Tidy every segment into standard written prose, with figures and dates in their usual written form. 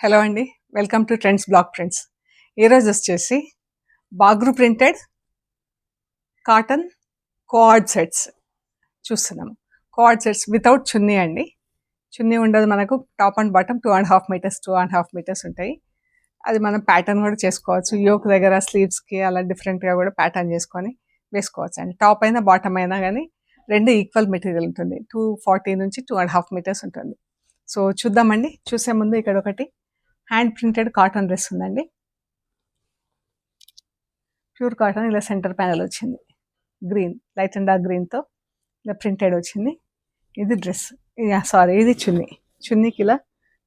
Hello అండి. Welcome to Trends Block Prints. ఈరోజు వచ్చేసి Bagru printed cotton coord sets చూస్తున్నాము. కోఆర్డ్ సెట్స్ వితౌట్ చున్నీ అండి. చున్నీ ఉండదు మనకు. Top and bottom 2.5 meters 2.5 meters ఉంటాయి. అది మనం ప్యాటర్న్ కూడా చేసుకోవచ్చు. యోక్ దగ్గర స్లీవ్స్కి అలా డిఫరెంట్గా కూడా ప్యాటర్న్ చేసుకొని వేసుకోవచ్చు అండి. టాప్ అయినా బాటమ్ అయినా కానీ రెండు ఈక్వల్ మెటీరియల్ ఉంటుంది. 240 నుంచి 2.5 మీటర్స్ ఉంటుంది. సో చూద్దామండి. చూసే ముందు ఇక్కడ ఒకటి హ్యాండ్ ప్రింటెడ్ కాటన్ డ్రెస్ ఉందండి. ప్యూర్ కాటన్, ఇలా సెంటర్ ప్యానల్ వచ్చింది. గ్రీన్, లైట్ అండ్ డార్క్ గ్రీన్తో ఇలా ప్రింటెడ్ వచ్చింది. ఇది డ్రెస్, ఇది చున్నీ. చున్నీకి ఇలా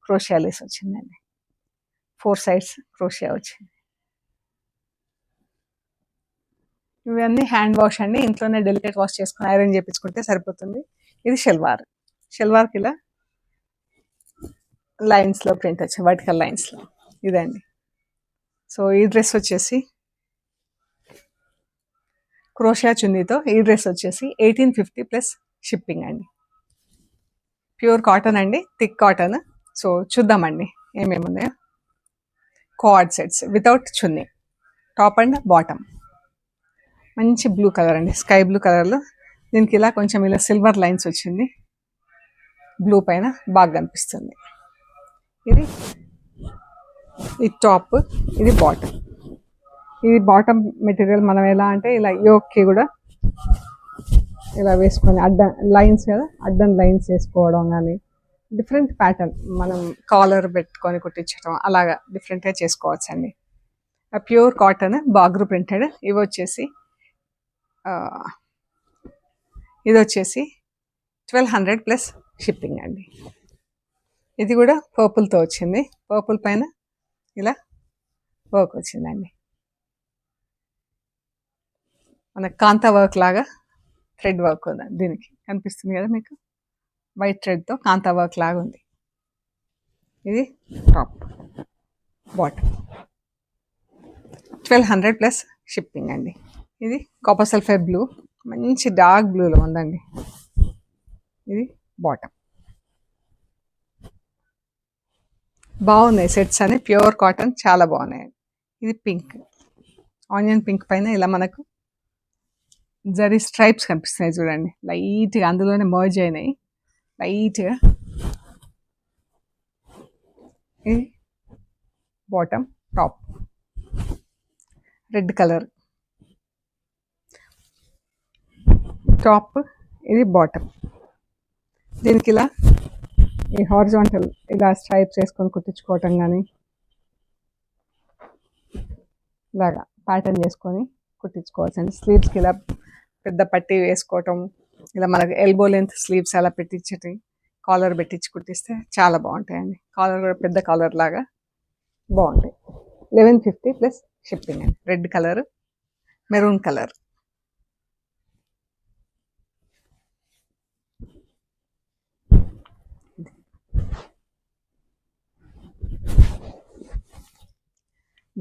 క్రోషియా లేస్ వచ్చిందండి. 4 సైడ్స్ క్రోషియా వచ్చింది. ఇవన్నీ హ్యాండ్ వాష్ అండి. ఇంట్లోనే డెలికేట్ వాష్ చేసుకుని ఐరన్ చేయించుకుంటే సరిపోతుంది. ఇది షెల్వార్. షెల్వార్కి ఇలా లైన్స్లో ప్రింట్ వచ్చింది, వర్టికల్ లైన్స్లో. ఇదండి. సో ఈ డ్రెస్ వచ్చేసి క్రోషియా చున్నీతో ఈ డ్రెస్ వచ్చేసి 1850 ప్లస్ షిప్పింగ్ అండి. ప్యూర్ కాటన్ అండి, థిక్ కాటన్. సో చూద్దామండి ఏమేమి ఉన్నాయో. Co-ord sets without chunni, top and bottom. మంచి బ్లూ కలర్ అండి, స్కై బ్లూ కలర్లో. దీనికి ఇలా కొంచెం ఇలా సిల్వర్ లైన్స్ వచ్చింది. బ్లూ పైన బాగా కనిపిస్తుంది. ఇది టాప్, ఇది బాటమ్. ఇది బాటమ్ మెటీరియల్ మనం ఎలా అంటే ఇలా యోక్కి కూడా ఇలా వేసుకొని అడ్డం లైన్స్ కదా, అడ్డం లైన్స్ వేసుకోవడం కానీ డిఫరెంట్ ప్యాటర్న్ మనం కాలర్ పెట్టుకొని కుట్టించడం అలాగా డిఫరెంట్గా చేసుకోవచ్చు అండి. Pure cotton Bagru printed. ఇది వచ్చేసి 1200 ప్లస్ షిప్పింగ్ అండి. ఇది కూడా పర్పుల్తో వచ్చింది. పర్పుల్ పైన ఇలా వర్క్ వచ్చిందండి. మన కాంతా వర్క్ లాగా థ్రెడ్ వర్క్ ఉంది దీనికి, కనిపిస్తుంది కదా మీకు. వైట్ థ్రెడ్తో కాంతా వర్క్ లాగా ఉంది. ఇది టాప్, బాటమ్. 1200 ప్లస్ షిప్పింగ్ అండి. ఇది కాపర్ సల్ఫైడ్ బ్లూ, మంచి డార్క్ బ్లూలో ఉందండి. ఇది బాటమ్. బాగున్నాయి సెట్స్ అని, ప్యూర్ కాటన్, చాలా బాగున్నాయి. ఇది పింక్, ఆనియన్ పింక్ పైన ఇలా మనకు జరీ స్ట్రైప్స్ కనిపిస్తున్నాయి చూడండి, లైట్గా అందులోనే మర్జ్ అయినాయి లైట్గా. ఇది bottom, top red colour top, ఇది బాటమ్. దీనికి ఇలా ఈ హారిజాంటల్ ఇలా స్ట్రైప్స్ వేసుకొని కుట్టించుకోవటం కానీ ఇలాగా ప్యాటర్న్ చేసుకొని కుట్టించుకోవచ్చండి. స్లీవ్స్కి ఇలా పెద్ద పట్టీ వేసుకోవటం, ఇలా మనకు ఎల్బో లెంత్ స్లీవ్స్ అలా పెట్టించటి కాలర్ పెట్టించి కుట్టిస్తే చాలా బాగుంటాయండి. కాలర్ కూడా పెద్ద కాలర్ లాగా బాగుంటాయి. 1150 ప్లస్ షిప్పింగ్ అండి. Red colour, maroon colour.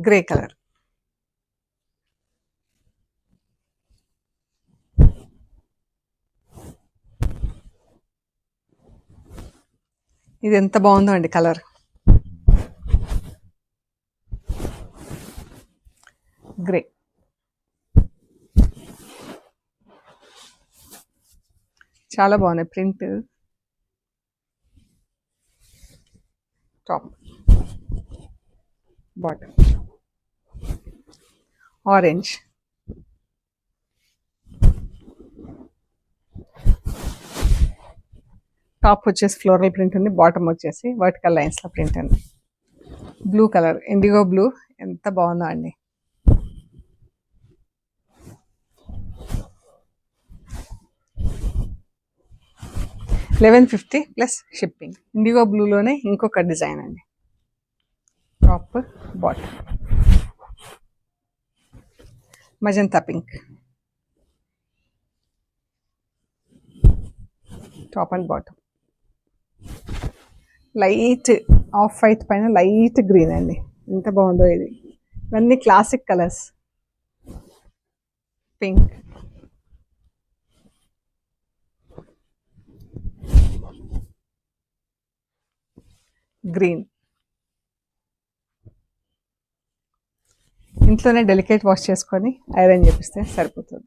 Grey colour. ఇది ఎంత బాగుందో అండి కలర్. గ్రే, చాలా బాగున్నాయి print. Top, bottom. Orange, top వచ్చేసి ఫ్లోరల్ ప్రింట్ ఉంది, బాటమ్ వచ్చేసి వర్టికల్ లైన్స్లో ప్రింట్ ఉంది. బ్లూ కలర్, ఇండిగో బ్లూ, ఎంత బాగుందో అండి. $1150 ప్లస్ షిప్పింగ్. ఇండిగో బ్లూలోనే ఇంకొక డిజైన్ అండి. Top, bottom. Magenta pink, top and bottom. Light off white పైన లైట్ గ్రీన్ అండి, ఎంత బాగుందో ఇది. ఇవన్నీ క్లాసిక్ కలర్స్. పింక్, గ్రీన్, ఇంట్లోనే డెలికేట్ వాష్ చేసుకొని ఐరన్ చేపిస్తే సరిపోతుంది.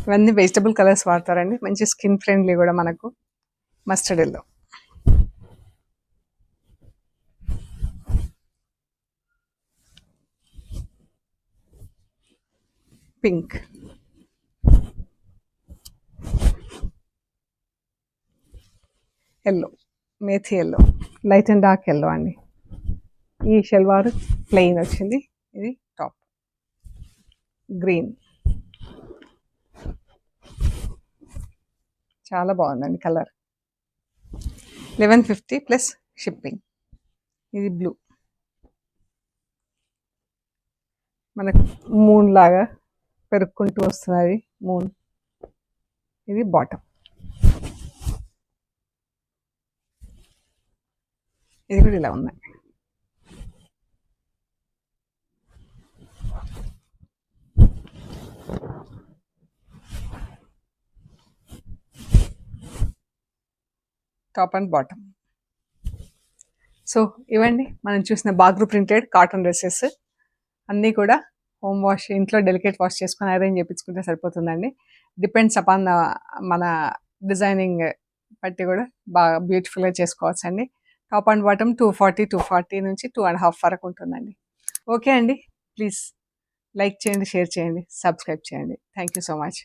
ఇవన్నీ వెజిటబుల్ కలర్స్ వాడతారండి, మంచి స్కిన్ ఫ్రెండ్లీ కూడా మనకు. Mustard yellow, pink, yellow, methi yellow, light and dark yellow అండి. ఈ షల్వార్ ప్లెయిన్ వచ్చింది, ఇది టాప్. గ్రీన్, చాలా బాగుందండి కలర్. 1150 plus shipping. ఇది బ్లూ, మనకు మూన్ లాగా పెరుక్కుంటూ వస్తున్నది మూన్. ఇది బాటమ్. ఇది కూడా ఇలా ఉన్నాయి. Top and bottom. సో ఇవండి మనం చూసిన బాగ్రూ ప్రింటెడ్ కాటన్ డ్రెస్సెస్. అన్నీ కూడా హోమ్ వాష్, ఇంట్లో డెలికేట్ వాష్ చేసుకొని ఐరన్ చేయించుకుంటే సరిపోతుందండి. డిపెండ్స్ అపాన్ మన డిజైనింగ్ బట్టి కూడా బాగా బ్యూటిఫుల్గా చేసుకోవచ్చు అండి. టాప్ అండ్ బాటమ్ 240 నుంచి 2.5 వరకు ఉంటుందండి. ఓకే అండి, ప్లీజ్ లైక్ చేయండి, షేర్ చేయండి, సబ్స్క్రైబ్ చేయండి. Thank you so much.